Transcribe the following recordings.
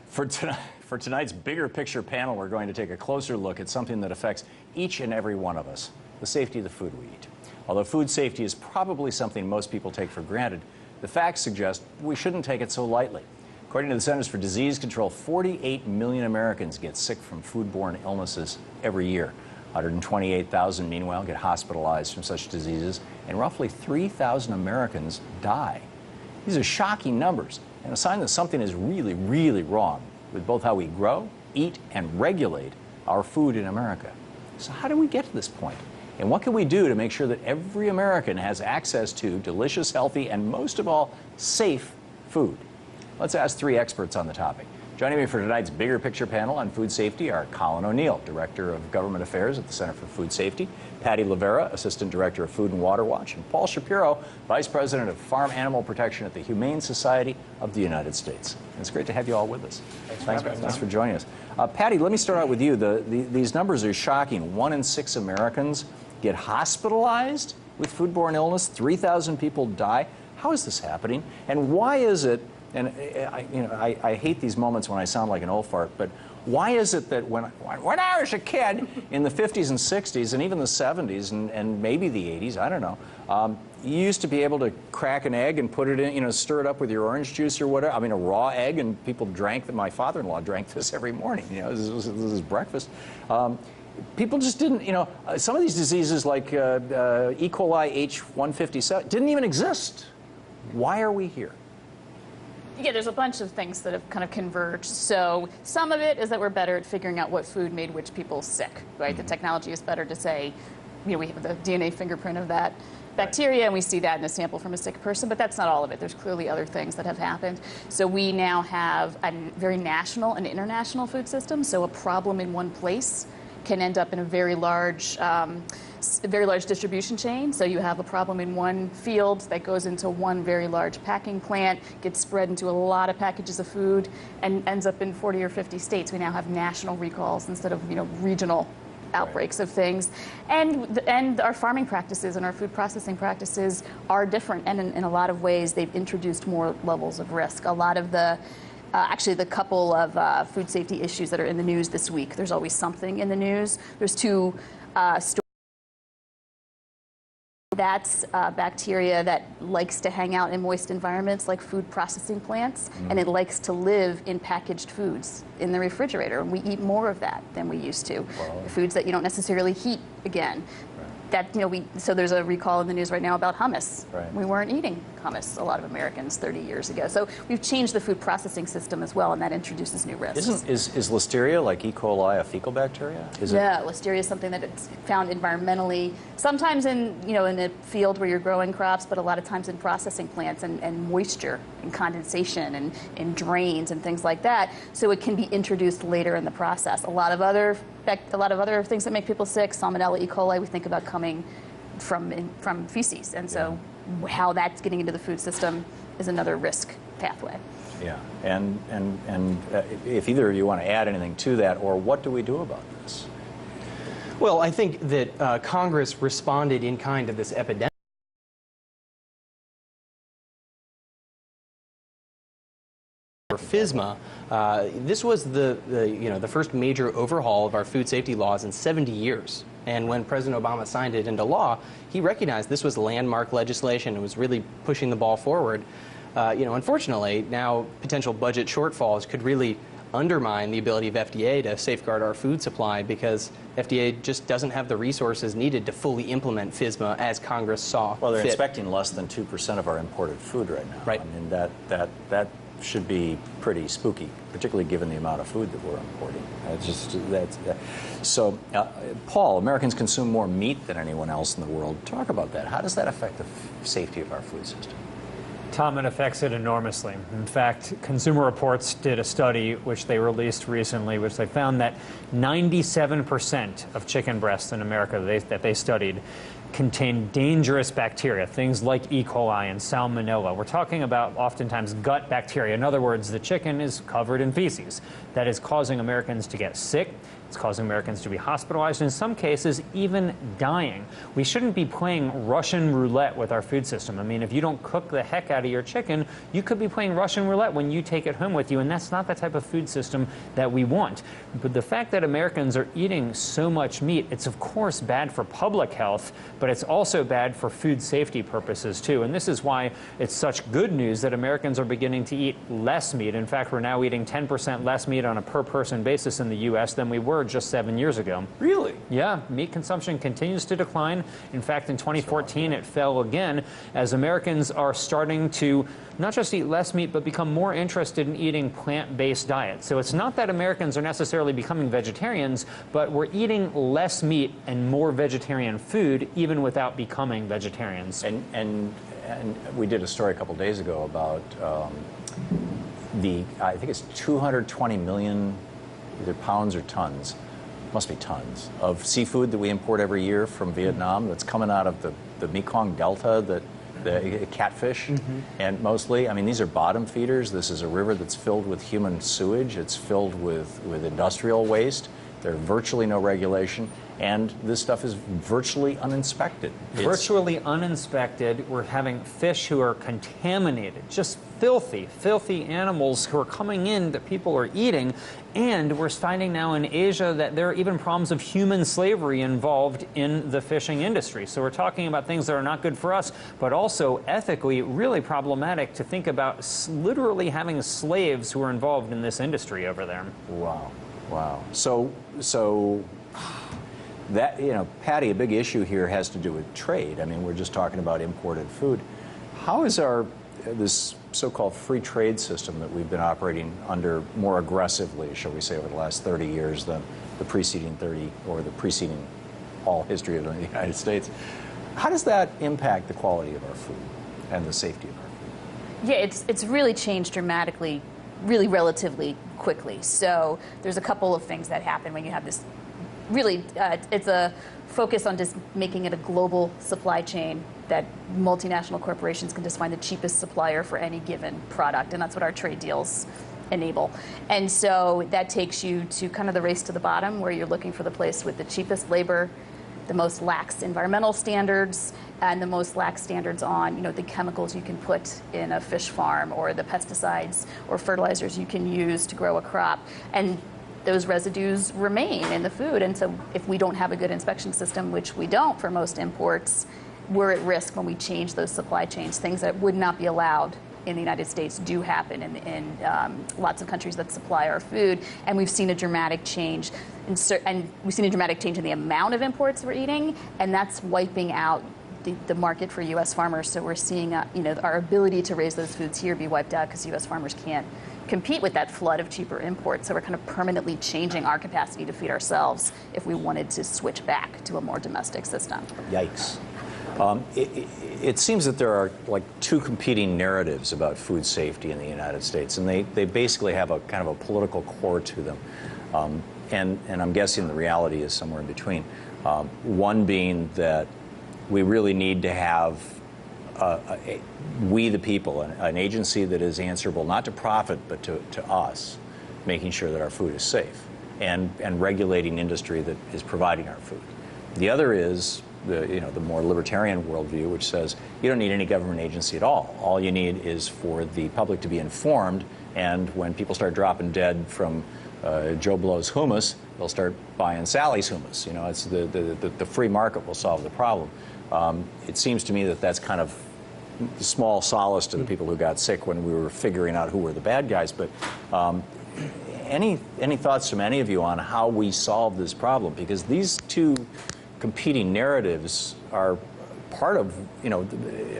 For tonight's bigger picture panel, we're going to take a closer look at something that affects each and every one of us, the safety of the food we eat. Although food safety is probably something most people take for granted, the facts suggest we shouldn't take it so lightly. According to the Centers for Disease Control, 48 million Americans get sick from foodborne illnesses every year. 128,000, meanwhile, get hospitalized from such diseases, and roughly 3,000 Americans die. These are shocking numbers, and a sign that something is really, really wrong with both how we grow, eat, and regulate our food in America. So how do we get to this point? And what can we do to make sure that every American has access to delicious, healthy, and most of all, safe food? Let's ask three experts on the topic. Joining me for tonight's bigger picture panel on food safety are Colin O'Neill, Director of Government Affairs at the Center for Food Safety, Patty Levera, Assistant Director of Food and Water Watch, and Paul Shapiro, Vice President of Farm Animal Protection at the Humane Society of the United States. It's great to have you all with us. Thanks for joining us. Patty, let me start out with you. These numbers are shocking. 1 in 6 Americans get hospitalized with foodborne illness. 3,000 people die. How is this happening? And why is it, and I hate these moments when I sound like an old fart, but why is it that when I was a kid in the 50s and 60s and even the 70s and maybe the 80s, I don't know, you used to be able to crack an egg and put it in, stir it up with your orange juice or whatever. I mean, a raw egg, and people drank, my father-in-law drank this every morning. This was breakfast. People just didn't, some of these diseases like E. coli H157 didn't even exist. Why are we here? Yeah, there's a bunch of things that have kind of converged. So some of it is that we're better at figuring out what food made which people sick, right? The technology is better to say, we have the DNA fingerprint of that bacteria, and we see that in a sample from a sick person, but that's not all of it. There's clearly other things that have happened. So we now have a very national and international food system, so a problem in one place can end up in a very large distribution chain. So you have a problem in one field that goes into one very large packing plant, gets spread into a lot of packages of food, and ends up in 40 or 50 states. We now have national recalls instead of regional outbreaks of things. And our farming practices and our food processing practices are different, and in a lot of ways they've introduced more levels of risk. A lot of the actually, the couple of food safety issues that are in the news this week, there's always something in the news. There's two stories. That's bacteria that likes to hang out in moist environments like food processing plants, and it likes to live in packaged foods in the refrigerator. And we eat more of that than we used to. Wow. Foods that you don't necessarily heat again. That, so there's a recall in the news right now about hummus. Right. We weren't eating hummus, a lot of Americans, 30 years ago. So we've changed the food processing system as well, and that introduces new risks. Is Listeria, like E. coli, a fecal bacteria? Yeah, Listeria is something that it's found environmentally, sometimes in a field where you're growing crops, but a lot of times in processing plants and moisture and condensation and in drains and things like that. So it can be introduced later in the process. A lot of other things that make people sick, Salmonella, E. coli, we think about coming from feces, and so how that's getting into the food system is another risk pathway. Yeah, and if either of you want to add anything to that, or what do we do about this? Well, I think that Congress responded in kind to this epidemic. For FSMA, this was the first major overhaul of our food safety laws in 70 years. And when President Obama signed it into law, he recognized this was landmark legislation and was really pushing the ball forward. Unfortunately, now potential budget shortfalls could really undermine the ability of FDA to safeguard our food supply, because FDA just doesn't have the resources needed to fully implement FSMA as Congress saw fit. Well, they're inspecting less than 2% of our imported food right now. Right. I mean, that should be pretty spooky, particularly given the amount of food that we're importing. So, Paul, Americans consume more meat than anyone else in the world. Talk about that. How does that affect the safety of our food system? Tom, it affects it enormously. In fact, Consumer Reports did a study which they released recently, which they found that 97% of chicken breasts in America that they studied contain dangerous bacteria, things like E. coli and Salmonella. We're talking about oftentimes gut bacteria. In other words, the chicken is covered in feces that is causing Americans to get sick, It's causing Americans to be hospitalized, in some cases even dying. We shouldn't be playing Russian roulette with our food system. I mean, if you don't cook the heck out of your chicken, you could be playing Russian roulette when you take it home with you, and that's not the type of food system that we want. But the fact that Americans are eating so much meat, it's of course bad for public health, but it's also bad for food safety purposes too. And this is why it's such good news that Americans are beginning to eat less meat. In fact, we're now eating 10% less meat on a per person basis in the U.S. than we were just 7 years ago. Really? Yeah, meat consumption continues to decline. In fact, in 2014, it fell again as Americans are starting to not just eat less meat, but become more interested in eating plant-based diets. So it's not that Americans are necessarily becoming vegetarians, but we're eating less meat and more vegetarian food, even without becoming vegetarians. And we did a story a couple days ago about I think it's 220 million, either pounds or tons, must be tons, of seafood that we import every year from Vietnam that's coming out of the Mekong Delta, the catfish, and mostly, I mean, these are bottom feeders. This is a river that's filled with human sewage. It's filled with industrial waste. There's virtually no regulation, and this stuff is virtually uninspected. Virtually uninspected. We're having fish who are contaminated, just filthy, filthy animals who are coming in that people are eating. And we're finding now in Asia that there are even problems of human slavery involved in the fishing industry. So we're talking about things that are not good for us, but also ethically really problematic to think about literally having slaves who are involved in this industry over there. Wow. Wow. So that, you know, Patty, a big issue here has to do with trade. I mean, we're just talking about imported food. How is this so-called free trade system that we've been operating under more aggressively, shall we say, over the last 30 years than the preceding 30 or the preceding all history of the United States, how does that impact the quality of our food and the safety of our food? Yeah, it's really changed dramatically, really relatively quickly. So there's a couple of things that happen when you have this really, it's a focus on just making it a global supply chain that multinational corporations can just find the cheapest supplier for any given product, and that's what our trade deals enable. And so that takes you to kind of the race to the bottom, where you're looking for the place with the cheapest labor, the most lax environmental standards, and the most lax standards on, you know, the chemicals you can put in a fish farm, or the pesticides or fertilizers you can use to grow a crop. And those residues remain in the food. And so if we don't have a good inspection system, which we don't for most imports, we're at risk when we change those supply chains. Things that would not be allowed in the United States do happen in lots of countries that supply our food. And we've seen a dramatic change. And we've seen a dramatic change in the amount of imports we're eating, and that's wiping out the market for U.S. farmers. So we're seeing you know, our ability to raise those foods here be wiped out because U.S. farmers can't compete with that flood of cheaper imports. So we're kind of permanently changing our capacity to feed ourselves if we wanted to switch back to a more domestic system. Yikes. It seems that there are like two competing narratives about food safety in the United States, and they basically have a kind of a political core to them. And I'm guessing the reality is somewhere in between. One being that we really need to have we the people, an agency that is answerable not to profit but to us, making sure that our food is safe, and regulating industry that is providing our food. The other is the more libertarian worldview, which says you don't need any government agency at all. All you need is for the public to be informed, and when people start dropping dead from Joe Blow's hummus, they'll start buying Sally's hummus. You know, it's the free market will solve the problem. It seems to me that that's kind of small solace to the people who got sick when we were figuring out who were the bad guys. But any thoughts from any of you on how we solve this problem? Because these two competing narratives are part of, you know,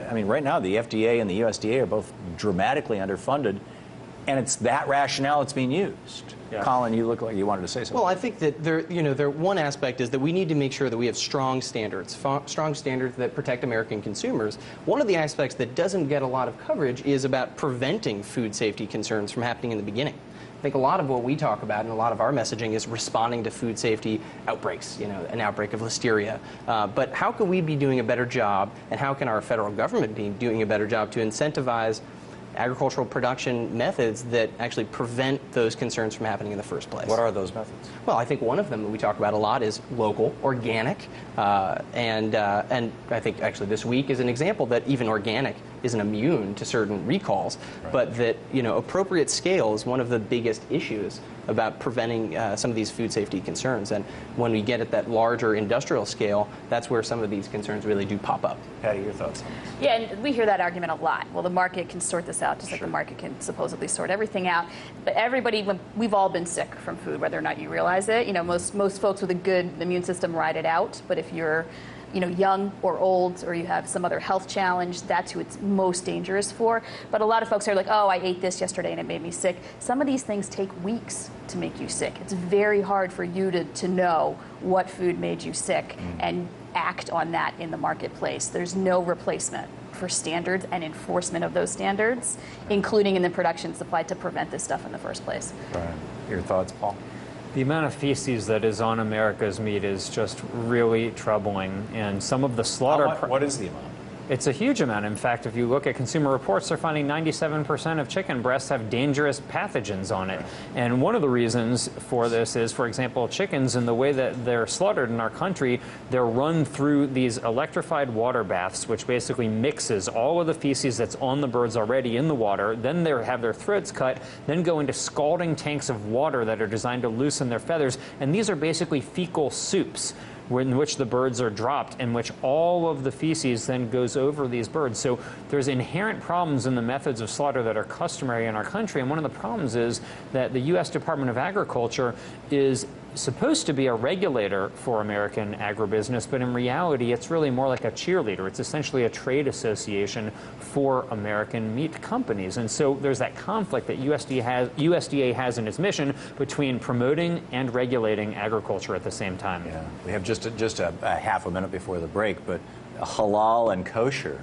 I mean, right now the FDA and the USDA are both dramatically underfunded, and it's that rationale that's being used. Yeah. Colin, you look like you wanted to say something. Well, I think that one aspect is that we need to make sure that we have strong standards that protect American consumers. One of the aspects that doesn't get a lot of coverage is about preventing food safety concerns from happening in the beginning. I think a lot of what we talk about and a lot of our messaging is responding to food safety outbreaks, you know, an outbreak of listeria. But how can we be doing a better job, and how can our federal government be doing a better job to incentivize agricultural production methods that actually prevent those concerns from happening in the first place. What are those methods? Well, I think one of them that we talk about a lot is local, organic, and I think actually this week is an example that even organic isn't immune to certain recalls, but that appropriate scale is one of the biggest issues about preventing some of these food safety concerns. And when we get at that larger industrial scale, that's where some of these concerns really do pop up. Patty, your thoughts? Yeah, and we hear that argument a lot. Well, the market can sort this out, just like the market can supposedly sort everything out. But everybody, we've all been sick from food, whether or not you realize it. Most folks with a good immune system ride it out. But if you're young or old, or you have some other health challenge, that's who it's most dangerous for. But a lot of folks are like, oh, I ate this yesterday and it made me sick. Some of these things take weeks to make you sick. It's very hard for you to know what food made you sick and act on that in the marketplace. There's no replacement for standards and enforcement of those standards, including in the production supply, to prevent this stuff in the first place. Right. Your thoughts, Paul? The amount of feces that is on America's meat is just really troubling, and some of the slaughter... What is the amount? It's a huge amount. In fact, if you look at Consumer Reports, they're finding 97% of chicken breasts have dangerous pathogens on it. And one of the reasons for this is, for example, chickens, and the way that they're slaughtered in our country, they're run through these electrified water baths, which basically mixes all of the feces that's on the birds already in the water. Then they have their throats cut, then go into scalding tanks of water that are designed to loosen their feathers. And these are basically fecal soups, in which the birds are dropped, in which all of the feces then goes over these birds. So there's inherent problems in the methods of slaughter that are customary in our country. And one of the problems is that the U.S. Department of Agriculture is supposed to be a regulator for American agribusiness, but in reality, it's really more like a cheerleader. It's essentially a trade association for American meat companies. And so there's that conflict that USDA has in its mission between promoting and regulating agriculture at the same time. Yeah, we have just a half a minute before the break, but halal and kosher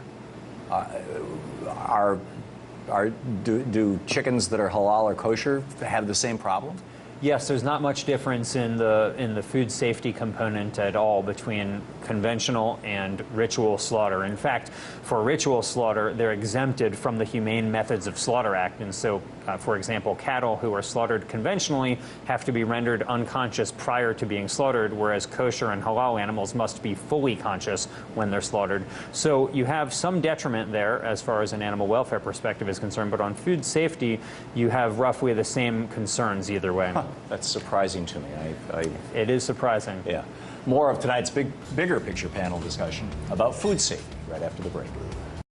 do chickens that are halal or kosher have the same problem? Yes, there's not much difference in the food safety component at all between conventional and ritual slaughter. In fact, for ritual slaughter, they're exempted from the Humane Methods of Slaughter Act. And so, for example, cattle who are slaughtered conventionally have to be rendered unconscious prior to being slaughtered, whereas kosher and halal animals must be fully conscious when they're slaughtered. So you have some detriment there as far as an animal welfare perspective is concerned, but on food safety, you have roughly the same concerns either way. Huh, that's surprising to me. It is surprising. Yeah. More of tonight's bigger picture panel discussion about food safety right after the break.